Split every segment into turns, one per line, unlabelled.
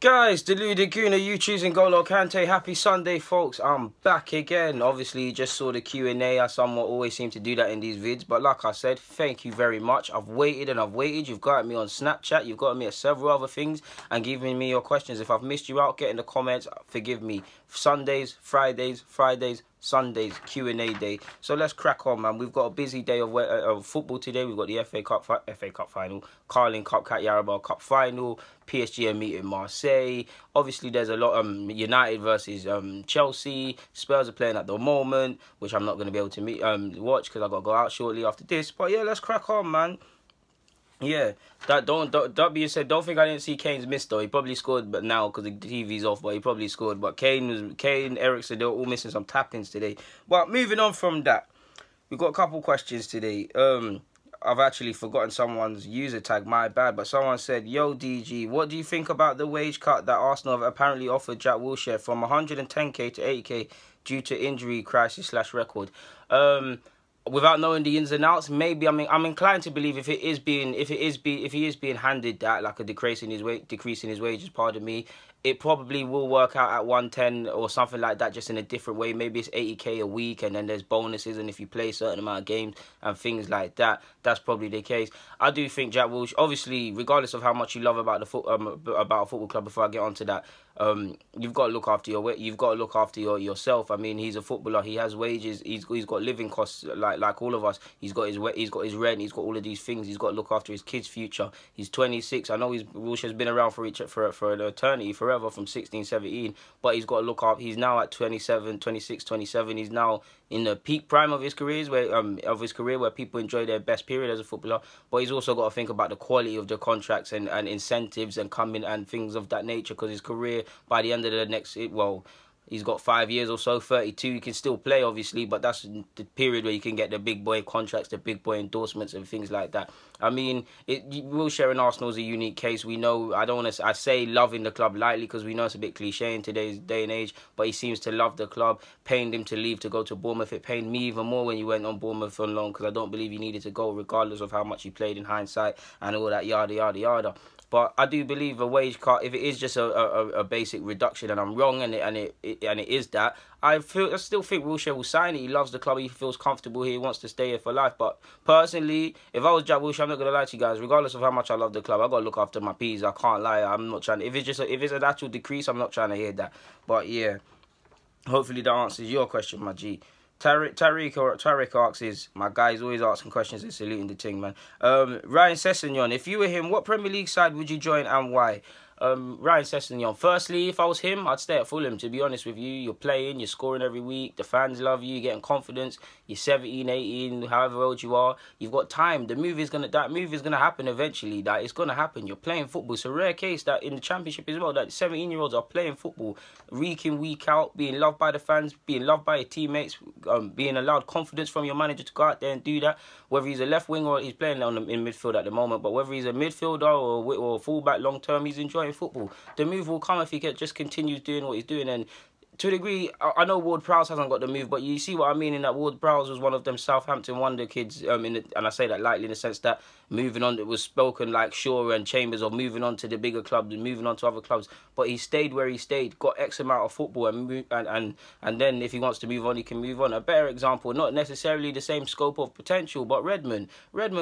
Guys, Deluded Guna, you choosing Golo Kante. Happy Sunday, folks. I'm back again. Obviously, you just saw the Q&A. I somewhat always seem to do that in these vids. But like I said, thank you very much. I've waited and I've waited. You've got me on Snapchat. You've got me at several other things and giving me your questions. If I've missed you out, get in the comments. Forgive me. Sundays, Fridays, Sundays, Q&A day. So let's crack on, man. We've got a busy day of football today. We've got the FA Cup final, Carling Cup, Cat Yarabal Cup final, PSG are meeting Marseille. Obviously, there's a lot United versus Chelsea. Spurs are playing at the moment, which I'm not going to be able to watch because I got to go out shortly after this. But yeah, let's crack on, man. Yeah, that being said, don't think I didn't see Kane's miss though. He probably scored, but now because the TV's off, but he probably scored. But Kane, Eriksen, they were all missing some tap-ins today. But moving on from that, we've got a couple questions today. I've actually forgotten someone's user tag, my bad, but someone said, yo, DG, what do you think about the wage cut that Arsenal have apparently offered Jack Wilshere from 110k to 80k due to injury crisis / record? Without knowing the ins and outs, maybe I'm inclined to believe if he is being handed that, like a decrease in his wages, pardon me, it probably will work out at 110 or something like that, just in a different way. Maybe it's 80k a week, and then there's bonuses, and if you play a certain amount of games and things like that, that's probably the case. I do think Jack Wilshere, obviously, regardless of how much you love about a football club, before I get onto that, you've got to look after yourself. I mean, he's a footballer. He has wages. He's got living costs like all of us. He's got his rent. He's got all of these things. He's got to look after his kids' future. He's 26. I know Wilshere's been around for an eternity, forever, from 16, 17. But he's got to look up. He's now at 27, 26, 27. He's now in the peak prime of his career, where people enjoy their best period as a footballer. But he's also got to think about the quality of the contracts and incentives and coming and things of that nature, because his career, by the end of the next, he's got 5 years or so, 32. He can still play, obviously, but that's the period where you can get the big boy contracts, the big boy endorsements and things like that. I mean, Wilshere in Arsenal is a unique case. We know, I say loving the club lightly because we know it's a bit cliche in today's day and age, but he seems to love the club. Pained him to leave to go to Bournemouth. It pained me even more when you went on Bournemouth on loan, because I don't believe he needed to go, regardless of how much he played in hindsight and all that yada yada yada. But I do believe a wage cut, if it is just a basic reduction, and I'm wrong, and it is that, I still think Wilshere will sign it. He loves the club. He feels comfortable here. He wants to stay here for life. But personally, if I was Jack Wilshere, I'm not gonna lie to you guys. Regardless of how much I love the club, I gotta look after my peas. I can't lie. I'm not trying. If it's an actual decrease, I'm not trying to hear that. But yeah, hopefully that answers your question, my G. Tariq asks, my guy's always asking questions and saluting the thing, man. Ryan Sessegnon, if you were him, what Premier League side would you join and why? Ryan Sessegnon, firstly, if I was him, I'd stay at Fulham, to be honest with you. You're playing, you're scoring every week, the fans love you, you're getting confidence, you're 17, 18, however old you are, you've got time. That move is gonna happen eventually. That it's gonna happen. You're playing football. It's a rare case that in the Championship as well, that 17-year-olds are playing football week in, week out, being loved by the fans, being loved by your teammates, being allowed confidence from your manager to go out there and do that. Whether he's a left wing or he's playing in midfield at the moment, but whether he's a midfielder or a fullback long term, he's enjoying football. The move will come if he just continues doing what he's doing. And to a degree, I know Ward-Prowse hasn't got the move, but you see what I mean in that Ward-Prowse was one of them Southampton wonder kids, and I say that lightly in the sense that moving on, it was spoken like Shaw and Chambers of moving on to the bigger clubs and moving on to other clubs, but he stayed where he stayed, got X amount of football, and then if he wants to move on, he can move on. A better example, not necessarily the same scope of potential, but Redmond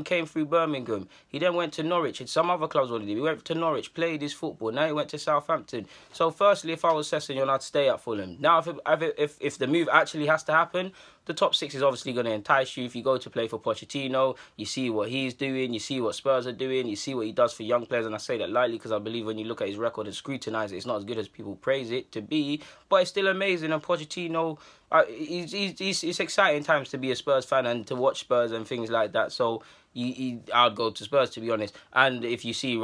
came through Birmingham. He then went to Norwich, and some other clubs already did. He went to Norwich, played his football, now he went to Southampton. So firstly, if I was Sessegnon, I'd stay at Fulham. Now, if the move actually has to happen, the top six is obviously going to entice you. If you go to play for Pochettino, you see what he's doing, you see what Spurs are doing, you see what he does for young players, and I say that lightly because I believe when you look at his record and scrutinise it, it's not as good as people praise it to be, but it's still amazing. And Pochettino, it's exciting times to be a Spurs fan and to watch Spurs and things like that. So I'd go to Spurs, to be honest. And if you see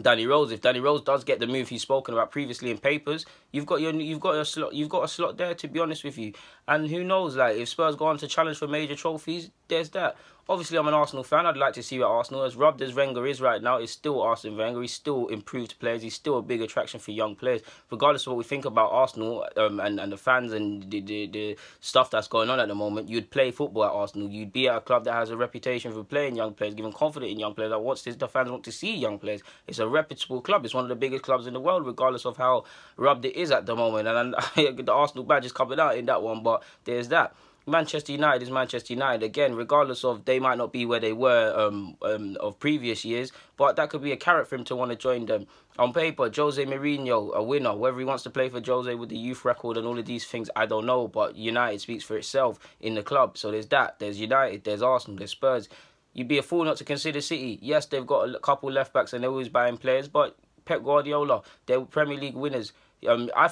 Danny Rose, if Danny Rose does get the move he's spoken about previously in papers, you've got a slot there, to be honest with you. And who knows, like if Spurs go on to challenge for major trophies, there's that. Obviously, I'm an Arsenal fan. I'd like to see what Arsenal, as rubbed as Wenger is right now, is still Arsene Wenger. He's still improved players. He's still a big attraction for young players. Regardless of what we think about Arsenal and the fans and the stuff that's going on at the moment, you'd play football at Arsenal. You'd be at a club that has a reputation for playing young players, giving confidence in young players. The fans want to see young players. It's a reputable club. It's one of the biggest clubs in the world, regardless of how rubbed it is at the moment. And the Arsenal badge is coming out in that one, but there's that. Manchester United is Manchester United again, regardless of they might not be where they were of previous years, but that could be a carrot for him to want to join them. On paper, Jose Mourinho, a winner. Whether he wants to play for Jose with the youth record and all of these things, I don't know, but United speaks for itself in the club. So there's that. There's United, there's Arsenal, there's Spurs. You'd be a fool not to consider City. Yes, they've got a couple left backs and they're always buying players, but Pep Guardiola, they're Premier League winners. I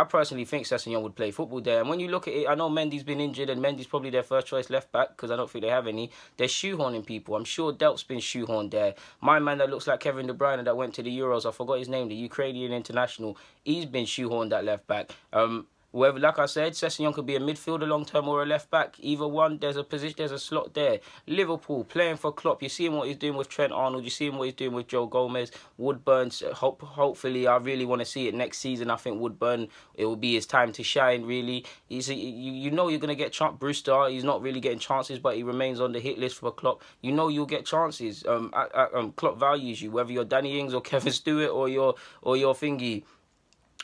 personally think Sessegnon would play football there. And when you look at it, I know Mendy's been injured and Mendy's probably their first choice left back because I don't think they have any. They're shoehorning people. I'm sure Delp's been shoehorned there. My man that looks like Kevin De Bruyne that went to the Euros, I forgot his name, the Ukrainian international, he's been shoehorned at left back. Whether, like I said, Sessegnon could be a midfielder long term or a left back. Either one, there's a position, there's a slot there. Liverpool playing for Klopp. You see what he's doing with Trent Arnold. You see what he's doing with Joe Gomez. Woodburn. Hopefully, I really want to see it next season. I think Woodburn, it will be his time to shine. Really, you know you're gonna get Brewster. He's not really getting chances, but he remains on the hit list for Klopp. You know you'll get chances. Klopp values you, whether you're Danny Ings or Kevin Stewart or your thingy.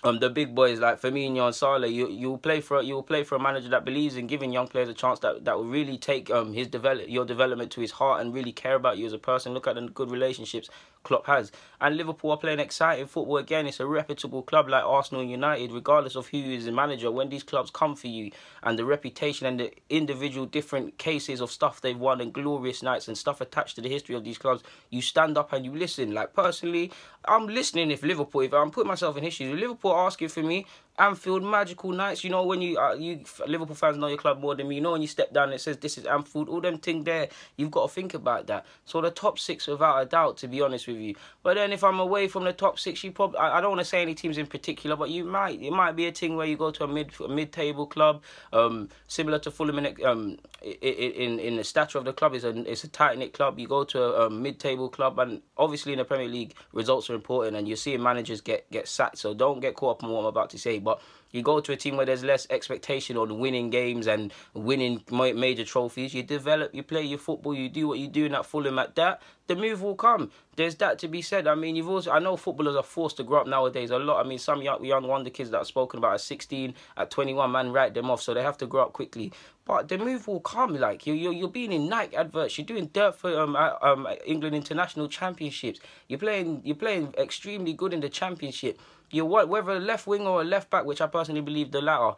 The big boys like Firmino and Salah, you'll play for a manager that believes in giving young players a chance that will really take your development to his heart and really care about you as a person. Look at the good relationships Klopp has. And Liverpool are playing exciting football again. It's a reputable club like Arsenal and United, regardless of who is the manager. When these clubs come for you and the reputation and the individual different cases of stuff they've won and glorious nights and stuff attached to the history of these clubs, you stand up and you listen. Like personally, I'm listening if I'm putting myself in history. If Liverpool are asking for me, Anfield, magical nights. You know when you Liverpool fans know your club more than me. You know when you step down and it says this is Anfield, all them things there. You've got to think about that. So the top six, without a doubt, to be honest with you. But then if I'm away from the top six, you probably I don't want to say any teams in particular, but it might be a thing where you go to a mid-table club, similar to Fulham in the stature of the club. It's a tight-knit club. You go to a mid-table club, and obviously in the Premier League, results are important, and you're seeing managers get sacked. So don't get caught up on what I'm about to say, but you go to a team where there's less expectation on winning games and winning major trophies. You develop, you play your football, you do what you do in that Fulham at that. The move will come. There's that to be said. I mean, I know footballers are forced to grow up nowadays a lot. I mean, some young wonder kids that are spoken about at 16, at 21, man, write them off. So they have to grow up quickly. But the move will come. Like you're being in Nike adverts. You're doing dirt for England international championships. You're playing extremely good in the championship. Whether a left wing or a left back, which I personally believe the latter,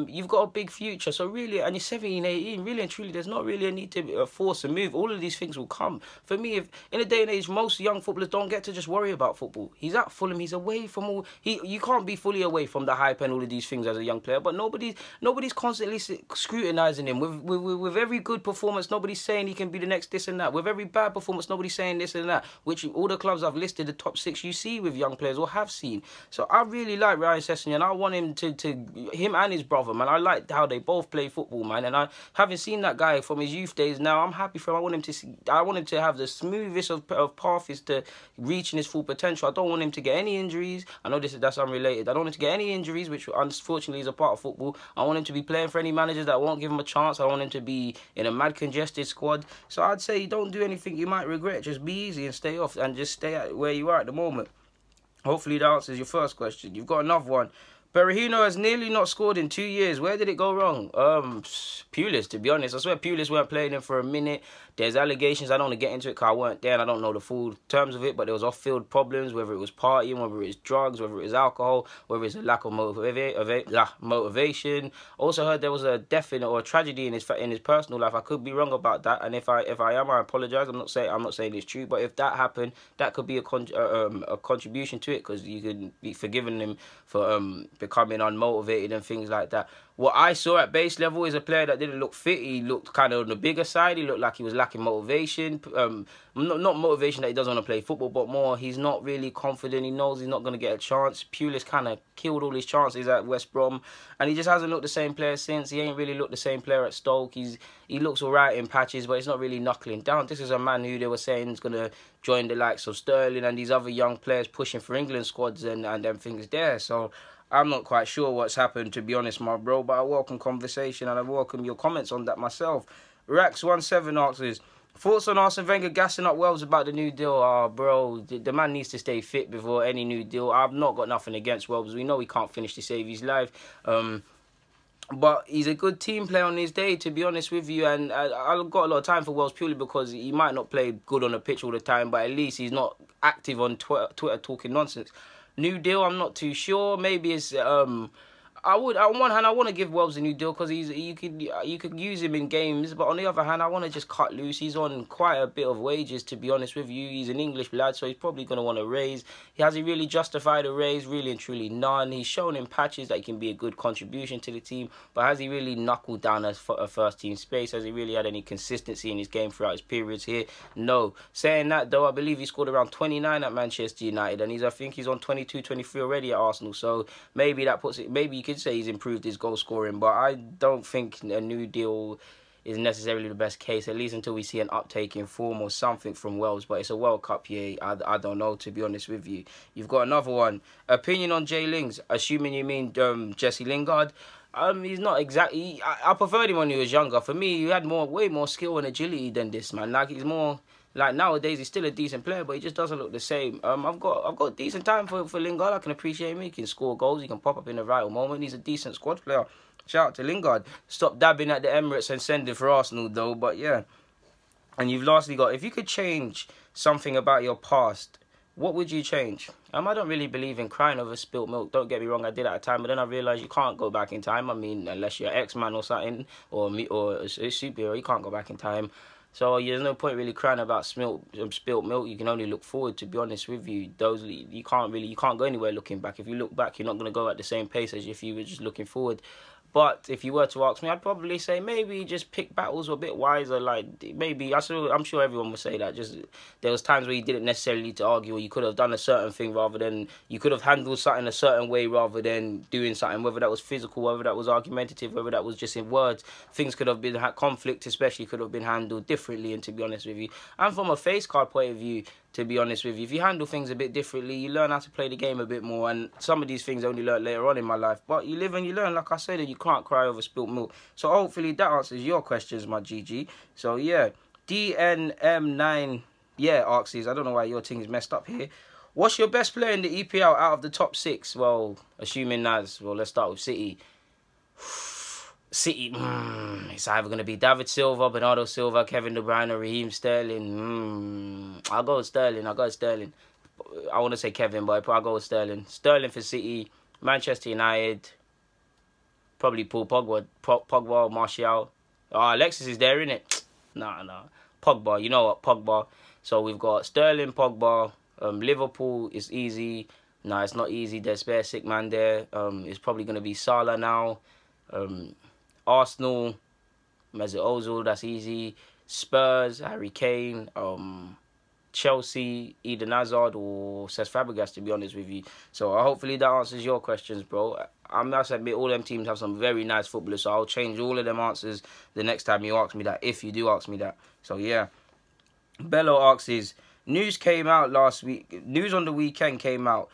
you've got a big future. So really, and you're 17, 18, really and truly, there's not really a need to force a move. All of these things will come. For me, if in a day and age, most young footballers don't get to just worry about football. He's at Fulham. He's away from all. You can't be fully away from the hype and all of these things as a young player. But nobody's constantly scrutinising him. With every good performance, nobody's saying he can be the next this and that. With every bad performance, nobody's saying this and that. Which all the clubs I've listed, the top six, you see with young players or have seen. So I really like Ryan Sessegnon. I want him him and his brother, man. I like how they both play football, man. And having seen that guy from his youth days now, I'm happy for him. I want him to have the smoothest of paths to reaching his full potential. I don't want him to get any injuries. I know that's unrelated. I don't want him to get any injuries, which unfortunately is a part of football. I want him to be playing for any managers that won't give him a chance. I want him to be in a mad congested squad. So I'd say don't do anything you might regret. Just be easy and stay off and just stay at where you are at the moment. Hopefully that answers your first question. You've got another one. Berahino has nearly not scored in 2 years. Where did it go wrong? Pulis, to be honest. I swear Pulis weren't playing him for a minute. There's allegations. I don't want to get into it because I weren't there and I don't know the full terms of it, but there was off-field problems, whether it was partying, whether it was drugs, whether it was alcohol, whether it's a lack of motivation. Also heard there was a death or a tragedy in his personal life. I could be wrong about that, and if I am, I apologise. I'm not saying it's true, but if that happened, that could be a contribution to it because you could be forgiving him for becoming unmotivated and things like that. what I saw at base level is a player that didn't look fit. He looked kind of on the bigger side. He looked like he was lacking motivation. Not motivation that he doesn't want to play football, but more he's not really confident. He knows he's not going to get a chance. Pulis kind of killed all his chances at West Brom, and he just hasn't looked the same player since. He ain't really looked the same player at Stoke. He looks all right in patches, but it's not really knuckling down. This is a man who they were saying is going to join the likes of Sterling and these other young players pushing for England squads and them things there. So I'm not quite sure what's happened, to be honest, my bro, but I welcome conversation and I welcome your comments on that myself. Rex17 asks, thoughts on Arsene Wenger gassing up Wells about the new deal? Oh, bro, the man needs to stay fit before any new deal. I've not got nothing against Wells. We know he can't finish to save his life. But he's a good team player on his day, to be honest with you. And I've got a lot of time for Wells purely because he might not play good on the pitch all the time, but at least he's not active on Twitter talking nonsense. New deal, I'm not too sure. Maybe it's I would, on one hand, I want to give Wells a new deal because you could use him in games, but on the other hand, I want to just cut loose. He's on quite a bit of wages, to be honest with you. He's an English lad, so he's probably going to want to raise. Has he really justified a raise? Really and truly none. He's shown in patches that he can be a good contribution to the team, but has he really knuckled down a first team space? Has he really had any consistency in his game throughout his periods here? No. Saying that, though, I believe he scored around 29 at Manchester United, and I think he's on 22, 23 already at Arsenal, so maybe that puts it, maybe you could say he's improved his goal scoring, but I don't think a new deal is necessarily the best case, at least until we see an uptake in form or something from Wells. But it's a World Cup year. I don't know, to be honest with you. You've got another one. Opinion on Jay Lings, assuming you mean Jesse Lingard. He's not exactly. I preferred him when he was younger. For me, he had way more skill and agility than this man. Like he's more. Like nowadays, he's still a decent player, but he just doesn't look the same. I've got decent time for Lingard. I can appreciate him. He can score goals. He can pop up in the vital moment. He's a decent squad player. Shout out to Lingard. Stop dabbing at the Emirates and sending for Arsenal, though. But yeah. And you've lastly got, if you could change something about your past, what would you change? I don't really believe in crying over spilt milk. Don't get me wrong, I did at a time, but then I realised you can't go back in time. I mean, unless you're X-Man or something, or a superhero, you can't go back in time. So there's no point really crying about spilt milk. You can only look forward, to be honest with you. You can't go anywhere looking back. If you look back, you're not going to go at the same pace as if you were just looking forward. But if you were to ask me, I'd probably say maybe just pick battles a bit wiser. Like maybe I'm sure everyone would say that. Just there was times where you didn't necessarily need to argue, or you could have done a certain thing rather than you could have handled something a certain way rather than doing something. Whether that was physical, whether that was argumentative, whether that was just in words, things could have been conflict, especially could have been handled differently. And to be honest with you, and from a face card point of view, to be honest with you, if you handle things a bit differently, you learn how to play the game a bit more. And some of these things I only learned later on in my life. But you live and you learn, like I said, and you can't cry over spilt milk. So hopefully that answers your questions, my GG. So yeah, DNM9, asks, I don't know why your thing is messed up here. What's your best player in the EPL out of the top 6? Well, assuming let's start with City. City, it's either going to be David Silva, Bernardo Silva, Kevin De Bruyne, or Raheem Sterling. I'll go with Sterling. I want to say Kevin, but I'll go with Sterling. Sterling for City, Manchester United, probably Paul Pogba, Martial. Alexis is there, innit? Nah. Pogba, you know what? Pogba. So we've got Sterling, Pogba. Liverpool is easy. No, it's not easy. There's spare sick man there. It's probably going to be Salah now. Arsenal, Mesut Ozil, that's easy. Spurs, Harry Kane. Chelsea, Eden Hazard or Cesc Fabregas, to be honest with you. So hopefully that answers your questions, bro. I must admit, all them teams have some very nice footballers, so I'll change all of them answers the next time you ask me that, if you do ask me that. So yeah. Bello asks, news came out last week. News on the weekend came out.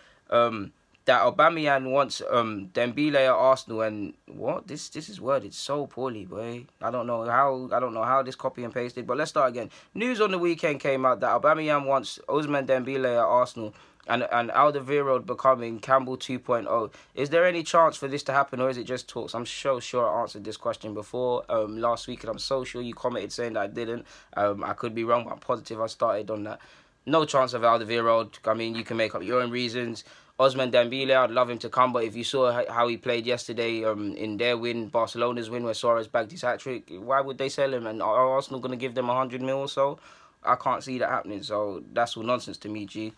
That Aubameyang wants Dembele at Arsenal, and what this is worded so poorly, boy. I don't know how this copy and pasted, but let's start again. News on the weekend came out that Aubameyang wants Ousmane Dembele at Arsenal, and Alderweireld becoming Campbell 2.0. Is there any chance for this to happen, or is it just talks? I'm so sure I answered this question before last week, and I'm so sure you commented saying that I didn't. I could be wrong, but I'm positive I started on that. No chance of Alderweireld. I mean, you can make up your own reasons. Ousmane Dembele, I'd love him to come, but if you saw how he played yesterday in their win, Barcelona's win, where Suarez bagged his hat-trick, why would they sell him? And are Arsenal going to give them 100 mil or so? I can't see that happening, so that's all nonsense to me, G.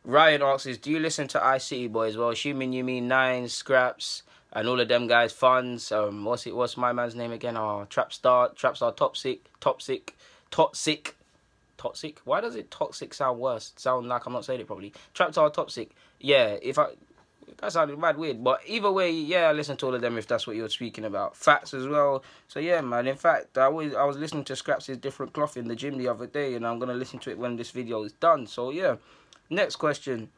Ryan asks, do you listen to iCity Boys? Well, assuming you mean Nines, Scraps, and all of them guys, Funds. What's my man's name again? Oh, Trapstar, Toxic. Toxic? Why does it toxic sound worse? Sound like I'm not saying it properly. Trapstar, Toxic. Yeah, that sounded mad weird. But either way, yeah, I listen to all of them if that's what you're speaking about. Fats as well. So yeah, man. In fact, I was listening to Scraps' Different Cloth in the gym the other day, and I'm gonna listen to it when this video is done. So yeah. Next question.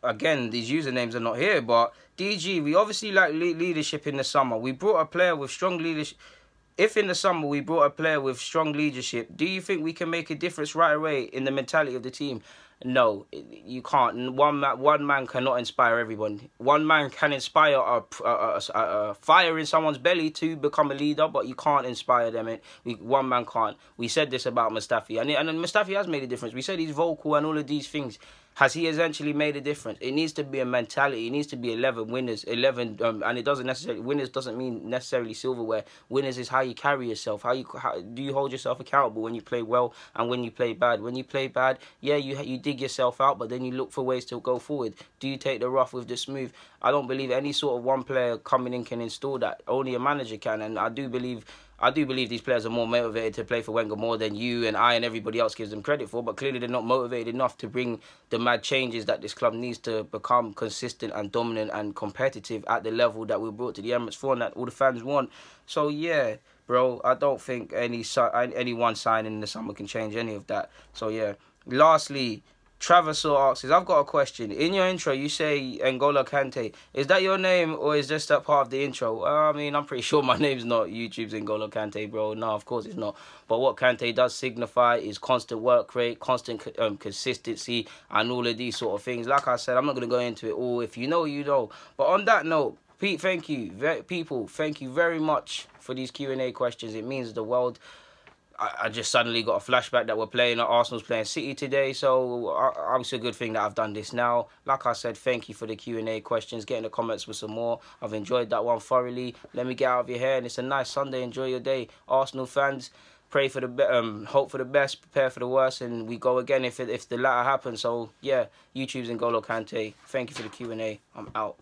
Again, these usernames are not here, but DG, we obviously like leadership in the summer. We brought a player with strong leadership. If in the summer we brought a player with strong leadership, do you think we can make a difference right away in the mentality of the team? No, you can't. One man cannot inspire everyone. One man can inspire a fire in someone's belly to become a leader, but you can't inspire them. One man can't. We said this about Mustafi, and Mustafi has made a difference. We said he's vocal and all of these things. Has he essentially made a difference? It needs to be a mentality. It needs to be 11 winners, 11, and it doesn't necessarily, winners doesn't mean necessarily silverware. Winners is how you carry yourself. How do you hold yourself accountable when you play well and when you play bad? When you play bad, yeah, you dig yourself out, but then you look for ways to go forward. Do you take the rough with the smooth? I don't believe any sort of one player coming in can install that. Only a manager can, and I do believe these players are more motivated to play for Wenger more than you and I and everybody else gives them credit for, but clearly they're not motivated enough to bring the mad changes that this club needs to become consistent and dominant and competitive at the level that we brought to the Emirates for and that all the fans want. So yeah, bro, I don't think any one signing in the summer can change any of that. So yeah. Lastly, Travisor asks, I've got a question. In your intro, you say N'Golo Kante. Is that your name or is just that part of the intro? I mean, I'm pretty sure my name's not YouTube's N'Golo Kante, bro. No, of course it's not. But what Kante does signify is constant work rate, constant consistency, and all of these sort of things. Like I said, I'm not going to go into it all. If you know, you know. But on that note, Pete, thank you. People, thank you very much for these Q&A questions. It means the world. I just suddenly got a flashback that we're playing, Arsenal's playing City today, so obviously a good thing that I've done this now. Like I said, thank you for the Q&A questions. Get in the comments with some more. I've enjoyed that one thoroughly. Let me get out of your hair, and it's a nice Sunday. Enjoy your day. Arsenal fans, pray for the hope for the best, prepare for the worst, and we go again if the latter happens. So yeah, YouTube's N'Golo Kante. Thank you for the Q&A. I'm out.